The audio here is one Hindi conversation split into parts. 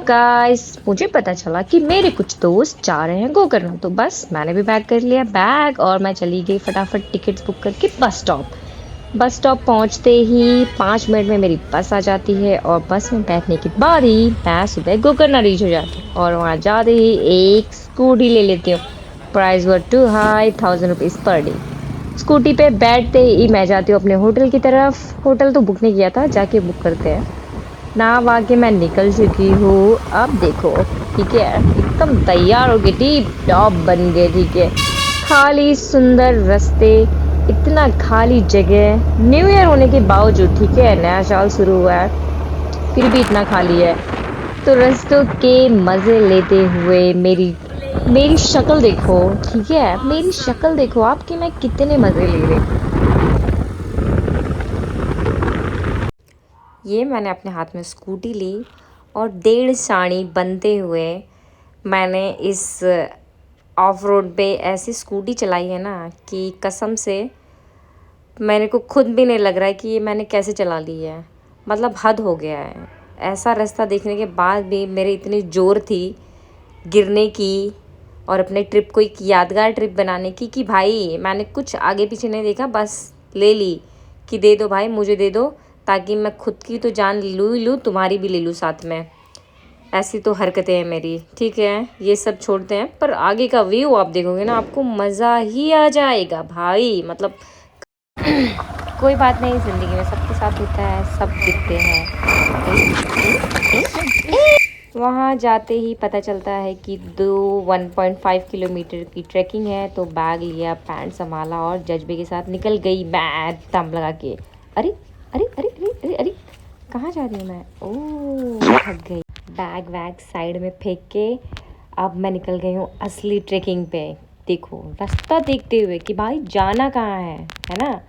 गाइस, मुझे पता चला कि मेरे कुछ दोस्त जा रहे हैं गोकर्ण, तो बस मैंने भी पैक कर लिया बैग और मैं चली गई फटाफट टिकट्स बुक करके बस स्टॉप पहुंचते ही 5 मिनट में मेरी बस आ जाती है और बस में बैठने के बाद ही मैं सुबह गोकर्ण रीच हो जाती हूँ और वहाँ जाते ही एक स्कूटी ले लेती हूँ। Price were too high, 1000 rupees per day. Scooty पे बैठते ही मैं जाती हूँ अपने होटल की तरफ। होटल तो बुक नहीं किया था, जाके बुक करते हैं। नाव आके मैं निकल चुकी हूँ। अब देखो, ठीक है, एकदम तैयार हो गई, टिप टॉप बन गए, ठीक है। खाली सुंदर रास्ते, इतना खाली जगह, न्यू ईयर होने के बावजूद, ठीक है, नया साल शुरू हुआ है फिर भी इतना खाली है। तो रास्तों के मजे लेते हुए मेरी मेरी शक्ल देखो, ठीक है, मेरी शक्ल देखो आपकी, मैं कितने मजे ले रही हूँ। ये मैंने अपने हाथ में स्कूटी ली और 1.5 साड़ी बनते हुए मैंने इस ऑफ रोड पे ऐसी स्कूटी चलाई है ना कि कसम से मेरे को खुद भी नहीं लग रहा है कि ये मैंने कैसे चला ली है। मतलब हद हो गया है। ऐसा रास्ता देखने के बाद भी मेरे इतनी ज़ोर थी गिरने की और अपने ट्रिप को एक यादगार ट्रिप बनाने की कि भाई मैंने कुछ आगे पीछे नहीं देखा, बस ले ली कि दे दो भाई, मुझे दे दो, ताकि मैं खुद की तो जान लूँ ही लूँ, तुम्हारी भी ले लूँ साथ में। ऐसी तो हरकतें हैं मेरी, ठीक है। ये सब छोड़ते हैं, पर आगे का व्यू आप देखोगे ना, आपको मज़ा ही आ जाएगा भाई। मतलब कोई बात नहीं, ज़िंदगी में सबके साथ होता है, सब गिरते हैं। वहाँ जाते ही पता चलता है कि 1.5 किलोमीटर की ट्रैकिंग है, तो बैग लिया, पैंट संभाला और जज्बे के साथ निकल गई मैं दम लगा के। अरे अरे अरे अरे अरे अरे, कहाँ जा रही हूँ मैं? ओह, थक गई। बैग वैग साइड में फेंक के अब मैं निकल गई हूँ असली ट्रैकिंग पे। देखो रास्ता देखते हुए कि भाई जाना कहाँ है ना।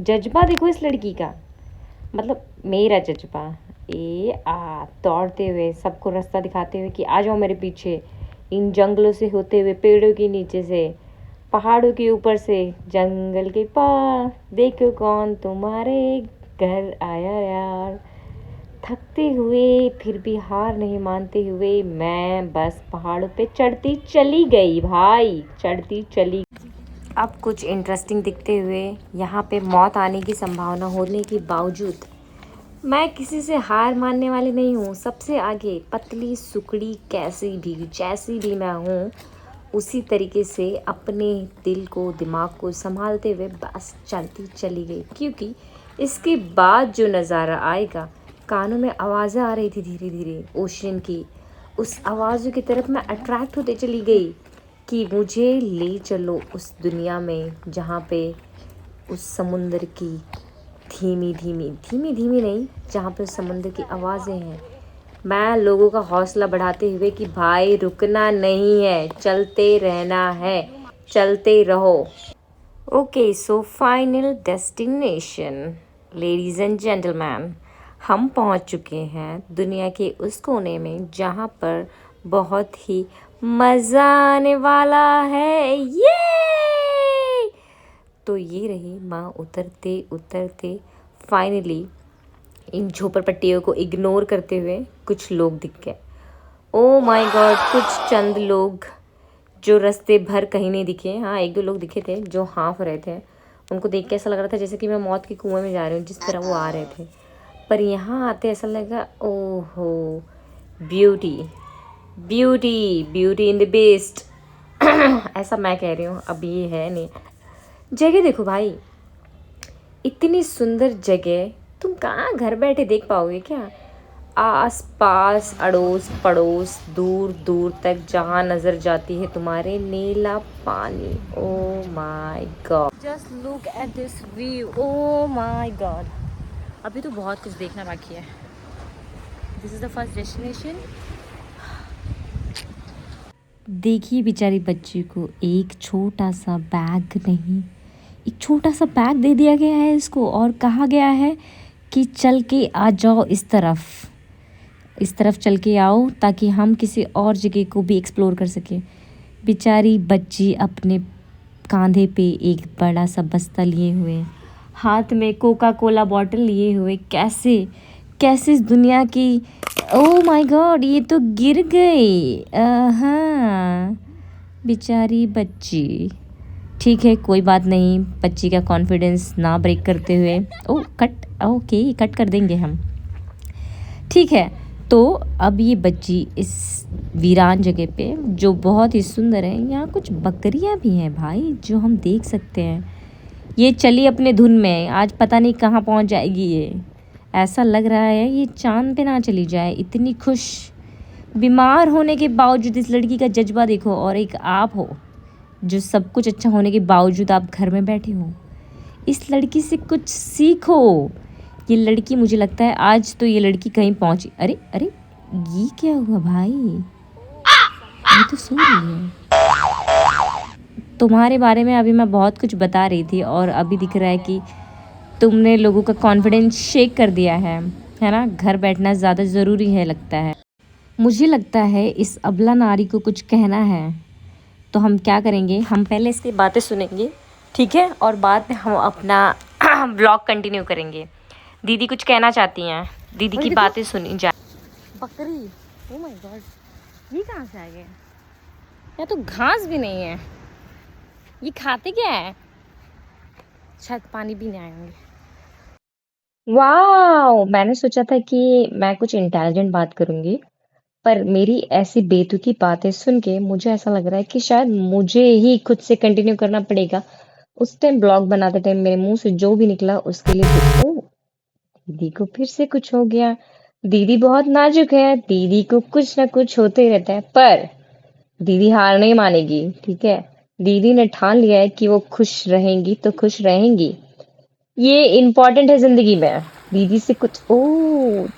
जज्बा देखो इस लड़की का, मतलब मेरा जज्बा। दौड़ते हुए सबको रास्ता दिखाते हुए कि आ जाओ मेरे पीछे, इन जंगलों से होते हुए, पेड़ों के नीचे से, पहाड़ों के ऊपर से, जंगल के पार, देखो कौन तुम्हारे घर आया यार। थकते हुए फिर भी हार नहीं मानते हुए मैं बस पहाड़ों पे चढ़ती चली गई भाई, चढ़ती चली। अब कुछ इंटरेस्टिंग दिखते हुए यहाँ पे मौत आने की संभावना होने के बावजूद मैं किसी से हार मानने वाली नहीं हूँ। सबसे आगे पतली सुकड़ी, कैसी भी जैसी भी मैं हूँ उसी तरीके से अपने दिल को, दिमाग को संभालते हुए बस चलती चली गई। क्योंकि इसके बाद जो नज़ारा आएगा, कानों में आवाज़ें आ रही थी धीरे धीरे ओशन की, उस आवाज़ों की तरफ मैं अट्रैक्ट होते चली गई कि मुझे ले चलो उस दुनिया में जहाँ पे उस समुंदर की धीमी धीमी धीमी धीमी नहीं, जहाँ पे उस समुंदर की आवाज़ें हैं। मैं लोगों का हौसला बढ़ाते हुए कि भाई रुकना नहीं है, चलते रहना है, चलते रहो। Okay, so final destination, ladies and gentleman, हम पहुंच चुके हैं दुनिया के उस कोने में जहां पर बहुत ही मज़ा आने वाला है। ये तो ये रही माँ उतरते उतरते फाइनली इन झोपड़पट्टियों को इग्नोर करते हुए कुछ लोग दिख गए। ओ माय गॉड, कुछ चंद लोग जो रास्ते भर कहीं नहीं दिखे। हाँ, एक दो लोग दिखे थे जो हाँफ रहे थे। उनको देख के ऐसा लग रहा था जैसे कि मैं मौत के कुएं में जा रही हूँ, जिस तरह वो आ रहे थे। पर यहाँ आते ऐसा लगा, ओहो, beauty beauty beauty in the best. ऐसा मैं कह रही हूँ, अब ये है नहीं। जगह देखो भाई, इतनी सुंदर जगह तुम कहाँ घर बैठे देख पाओगे क्या? आस पास, अड़ोस पड़ोस, दूर दूर तक जहाँ नजर जाती है तुम्हारे नीला पानी। Oh my God, just look at this view. Oh my God, अभी तो बहुत कुछ देखना बाकी है। This is the first destination. देखिए बेचारी बच्ची को एक छोटा सा बैग नहीं, एक छोटा सा बैग दे दिया गया है इसको और कहा गया है कि चल के आ जाओ इस तरफ चल के आओ, ताकि हम किसी और जगह को भी एक्सप्लोर कर सकें। बेचारी बच्ची अपने कांधे पे एक बड़ा सा बस्ता लिए हुए, हाथ में कोका कोला बॉटल लिए हुए, कैसे कैसे इस दुनिया की ओह माय गॉड, ये तो गिर गई। हाँ, बेचारी बच्ची। ठीक है, कोई बात नहीं, बच्ची का कॉन्फिडेंस ना ब्रेक करते हुए। ओह कट, ओके कट कर देंगे हम। ठीक है, तो अब ये बच्ची इस वीरान जगह पे जो बहुत ही सुंदर है, यहाँ कुछ बकरियाँ भी हैं भाई जो हम देख सकते हैं। ये चली अपने धुन में, आज पता नहीं कहाँ पहुँच जाएगी ये। ऐसा लग रहा है ये चांद पे ना चली जाए, इतनी खुश। बीमार होने के बावजूद इस लड़की का जज्बा देखो, और एक आप हो जो सब कुछ अच्छा होने के बावजूद आप घर में बैठे हो। इस लड़की से कुछ सीखो। ये लड़की, मुझे लगता है आज तो ये लड़की कहीं पहुंची। अरे अरे, ये क्या हुआ भाई? ये तो सो रही है। तुम्हारे बारे में अभी मैं बहुत कुछ बता रही थी और अभी दिख रहा है कि तुमने लोगों का कॉन्फिडेंस शेक कर दिया है ना? घर बैठना ज़्यादा ज़रूरी है लगता है। मुझे लगता है इस अबला नारी को कुछ कहना है, तो हम क्या करेंगे, हम पहले इसकी बातें सुनेंगे, ठीक है, और बाद में हम अपना ब्लॉग कंटिन्यू करेंगे। दीदी कुछ कहना चाहती हैं, दीदी की बातें सुनी जाए। बकरी, ओह माय गॉड, ये कहाँ से आ गए? यहाँ तो घास भी नहीं है, ये खाते क्या है? शायद पानी पीने आए होंगे। वाह, मैंने सोचा था कि मैं कुछ इंटेलिजेंट बात करूंगी, पर मेरी ऐसी बेतुकी बातें सुन के मुझे ऐसा लग रहा है कि शायद मुझे ही खुद से कंटिन्यू करना पड़ेगा। उस टाइम ब्लॉग बनाते टाइम मेरे मुंह से जो भी निकला उसके लिए ओ, दीदी को फिर से कुछ हो गया। दीदी बहुत नाजुक है, दीदी को कुछ ना कुछ होते ही रहता है, पर दीदी हार नहीं मानेगी, ठीक है। दीदी ने ठान लिया है कि वो खुश रहेंगी तो खुश रहेंगी, ये इम्पोर्टेंट है जिंदगी में। दीदी से कुछ ओ,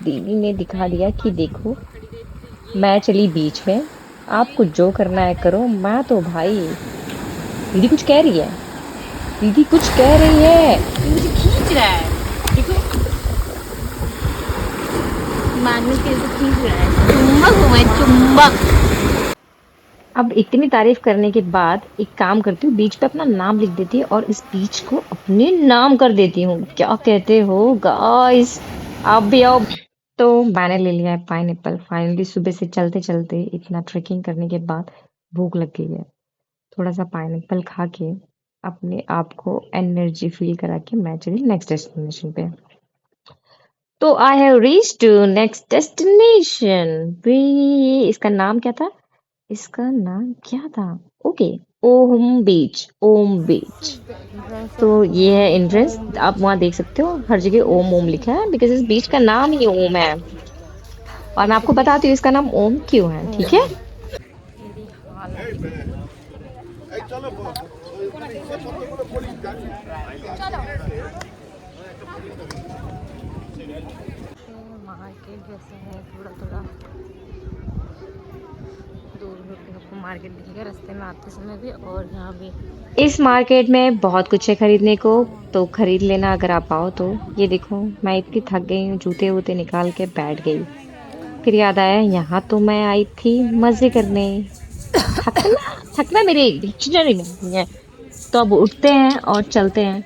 दीदी ने दिखा दिया कि देखो, मैं चली बीच में, आपको जो करना है करो, मैं तो भाई। दीदी कुछ कह रही है, दीदी कुछ कह रही है, मुझे खींच रहा है, देखो मैग्नेट कैसे खींच रहा है, चुंबक हूँ मैं, चुंबक। अब इतनी तारीफ करने के बाद एक काम करती हूँ, बीच पे अपना नाम लिख देती हूँ और इस बीच को अपने नाम कर देती हूँ। क्या कहते हो गाइस, आप भी आओ। तो मैंने ले लिया है पाइनएप्पल। फाइनली सुबह से चलते चलते इतना ट्रेकिंग करने के बाद भूख लग गई है। थोड़ा सा पाइनएप्पल खा के अपने आप को एनर्जी फील करा के मैं चली नेक्स्ट डेस्टिनेशन पे। तो I have reach to next destination. इसका नाम क्या था? इसका नाम क्या था? Okay, Om beach, Om beach. तो ये है एंट्रेंस, आप वहाँ देख सकते हो हर जगह ओम ओम लिखा है, बिकॉज इस बीच का नाम ही ओम है। और मैं आपको बताती हूँ इसका नाम ओम क्यों है, ठीक है। मार्केट जैसा है, थोड़ा थोड़ा दूर दूर तक आपको मार्केट दिखेगा रास्ते में आते समय भी, और यहाँ भी इस मार्केट में बहुत कुछ है खरीदने को, तो खरीद लेना अगर आप आओ तो। ये देखो, मैं इतनी थक गई हूँ, जूते वूते निकाल के बैठ गई। फिर याद आया यहाँ तो मैं आई थी मजे करने। थकना थकना मेरे डिक्शनरी में नहीं है। तो अब उठते हैं और चलते हैं।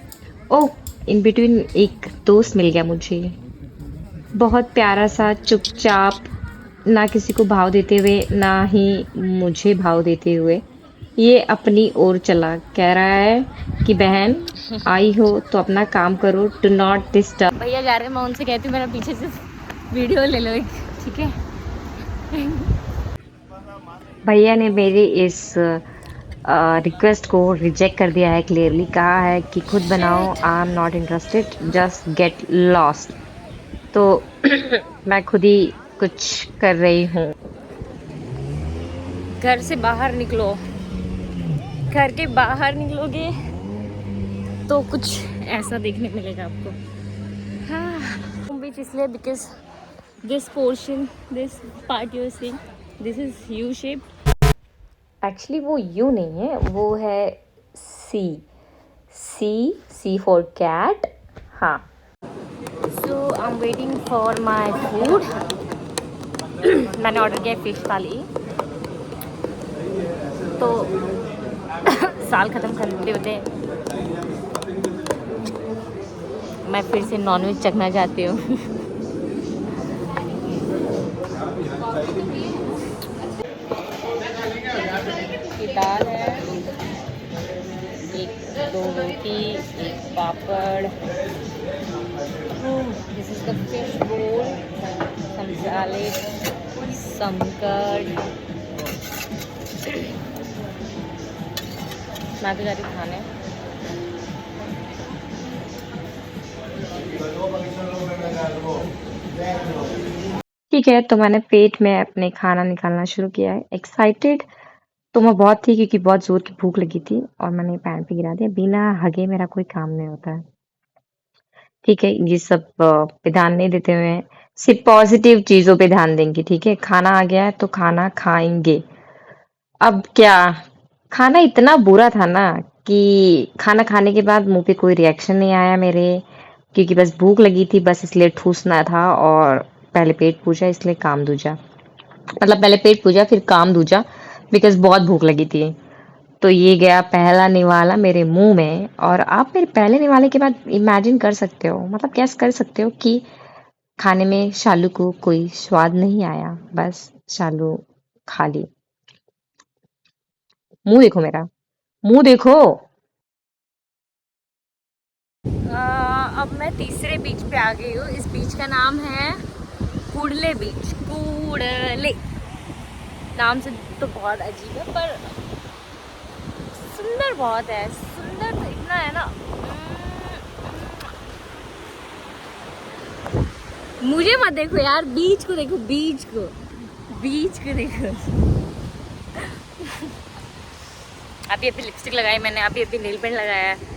ओह, इन बिटवीन एक दोस्त मिल गया मुझे, बहुत प्यारा सा, चुपचाप, ना किसी को भाव देते हुए ना ही मुझे भाव देते हुए ये अपनी ओर चला। कह रहा है कि बहन आई हो तो अपना काम करो, डू नॉट डिस्टर्ब। भैया जा रहे हैं, मैं उनसे कहती हूँ मेरा पीछे से वीडियो ले लो एक, ठीक है। भैया ने मेरी इस रिक्वेस्ट को रिजेक्ट कर दिया है, क्लियरली कहा है कि खुद बनाओ, I am not interested, just get lost. तो मैं खुद ही कुछ कर रही हूँ। घर से बाहर निकलो, घर के बाहर निकलोगे तो कुछ ऐसा देखने मिलेगा आपको। हाँ, बीच इसलिए because this portion, this part you seeing, this is U shape. Actually वो यू नहीं है, वो है सी। C for cat. हाँ, so I am waiting for my food. मैंने ऑर्डर किया फिश थाली। तो साल ख़त्म करते होते मैं फिर से नॉनवेज चखना चाहती हूँ। एक पापड़, दिस इज द फिश बोल, सम सैलेड, सम कर्ड। मैं तो जा रही हूँ खाने। ठीक है, तो मैंने पेट में अपने खाना निकालना शुरू किया है। एक्साइटेड तो मैं बहुत थी क्योंकि बहुत ज़ोर की भूख लगी थी और मैंने पैन पे गिरा दिया। बिना हगे मेरा कोई काम नहीं होता है। ठीक है, ये सब पे ध्यान नहीं देते हुए सिर्फ पॉजिटिव चीज़ों पे ध्यान देंगे। ठीक है, खाना आ गया है तो खाना खाएंगे। अब क्या, खाना इतना बुरा था ना कि खाना खाने के बाद मुंह पे कोई रिएक्शन नहीं आया मेरे, क्योंकि बस भूख लगी थी, बस इसलिए ठूसना था। और पहले पेट पूजा इसलिए काम दूजा, मतलब पहले पेट पूजा फिर काम दूजा, बिकॉज बहुत भूख लगी थी। तो ये गया पहला निवाला मेरे मुंह में। और आप मेरे पहले निवाले के बाद इमेजिन कर सकते हो, मतलब कैसे कर सकते हो कि खाने में शालू को कोई स्वाद नहीं आया, बस शालू खा ली। मुंह देखो मेरा, मुंह देखो। अब मैं तीसरे बीच पे आ गई हूँ। इस बीच का नाम है कूड़ले बीच। कूड़ले नाम से तो बहुत अजीब है, पर सुंदर बहुत है। सुंदर तो इतना है ना, मुझे मत देखो यार, बीच को देखो, बीच को, बीच को देखो। अभी अभी लिपस्टिक लगाई मैंने, अभी अभी नेल पेंट लगाया है।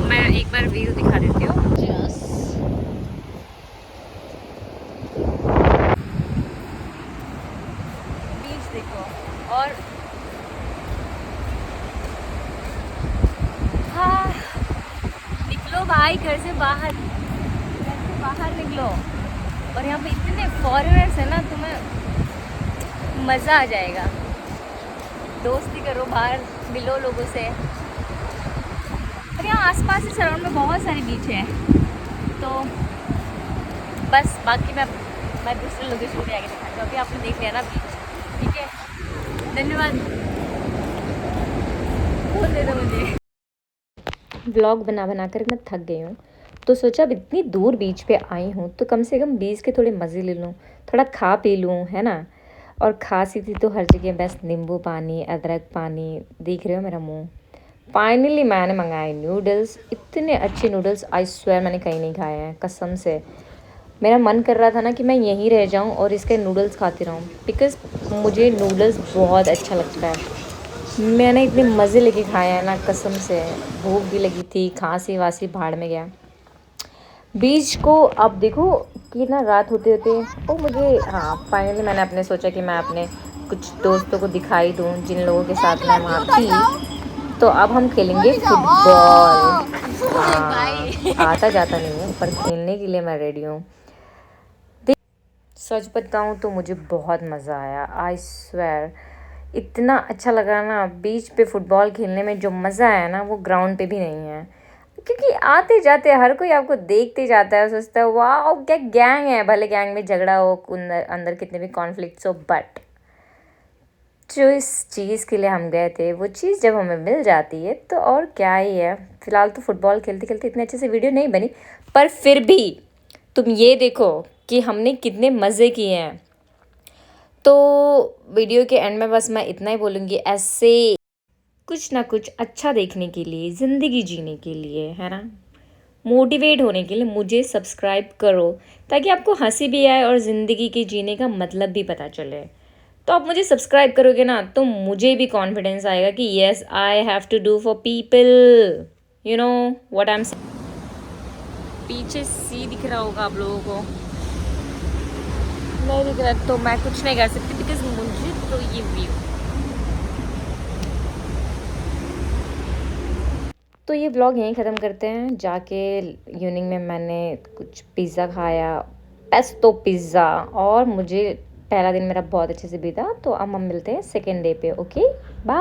मैं एक बार व्यू दिखा देती हूँ। बीच देखो। और हाँ, निकलो भाई घर से बाहर, घर से बाहर निकलो। और यहाँ पे इतने फॉरेनर्स है ना, तुम्हें मज़ा आ जाएगा। दोस्ती करो, बाहर मिलो लोगों से। और यहाँ आसपास ही सराउंड में बहुत सारे बीच हैं। तो बस बाकी मैं दूसरे लोकेशन पे आगे दिखाऊंगी। अभी आपने देख लिया ना बीच, ठीक है, धन्यवाद। बोल दे दो मुझे। व्लॉग बना बना कर मैं थक गई हूँ, तो सोचा अब इतनी दूर बीच पे आई हूँ तो कम से कम बीच के थोड़े मज़े ले लूँ, थोड़ा खा पी लूँ, है ना। और खांसी थी तो हर जगह बस नींबू पानी, अदरक पानी। देख रहे हो मेरा मुंह। फाइनली मैंने मंगाए नूडल्स। इतने अच्छे नूडल्स, आई स्वेयर मैंने कहीं नहीं खाए हैं कसम से। मेरा मन कर रहा था ना कि मैं यहीं रह जाऊं और इसके नूडल्स खाती रहूं, बिकॉज़ मुझे नूडल्स बहुत अच्छा लगता है। मैंने इतने मज़े लेके खाए हैं ना कसम से। भूख भी लगी थी, खांसी वासी भाड़ में गया। बीच को अब देखो कि ना रात होते होते ओ मुझे, हाँ फाइनली मैंने अपने सोचा कि मैं अपने कुछ दोस्तों को दिखाई दूँ जिन लोगों के साथ मैं वहाँ थी। तो अब हम खेलेंगे फुटबॉल। हाँ, आता जाता नहीं है पर खेलने के लिए मैं रेडी हूँ। सच बताऊँ तो मुझे बहुत मज़ा आया, आई स्वेयर। इतना अच्छा लगा ना बीच पे फुटबॉल खेलने में। जो मज़ा आया ना वो ग्राउंड पे भी नहीं है, क्योंकि आते जाते हर कोई आपको देखते जाता है, सोचता है वाह क्या गैंग है। भले गैंग में झगड़ा हो, अंदर अंदर कितने भी कॉन्फ्लिक्ट्स हो, बट जो इस चीज़ के लिए हम गए थे वो चीज़ जब हमें मिल जाती है तो और क्या ही है। फ़िलहाल तो फुटबॉल खेलते खेलते इतने अच्छे से वीडियो नहीं बनी, पर फिर भी तुम ये देखो कि हमने कितने मज़े किए हैं। तो वीडियो के एंड में बस मैं इतना ही बोलूँगी, ऐसे कुछ ना कुछ अच्छा देखने के लिए, ज़िंदगी जीने के लिए, है ना, मोटिवेट होने के लिए मुझे सब्सक्राइब करो, ताकि आपको हंसी भी आए और ज़िंदगी के जीने का मतलब भी पता चले। तो आप मुझे सब्सक्राइब करोगे ना तो मुझे भी कॉन्फिडेंस आएगा कि yes I have to do for people, you know what I am. पीछे सी दिख रहा होगा आप लोगों को, नहीं दिख रहा तो मैं कुछ नहीं कर सकती, बिकॉज मुझे तो ये व्यू। तो ये व्लॉग यहीं ख़त्म करते हैं। जाके इवनिंग में मैंने कुछ पिज़्ज़ा खाया, पेस्टो पिज़्ज़ा, और मुझे पहला दिन मेरा बहुत अच्छे से बीता। तो अब हम मिलते हैं सेकेंड डे पे। Okay bye.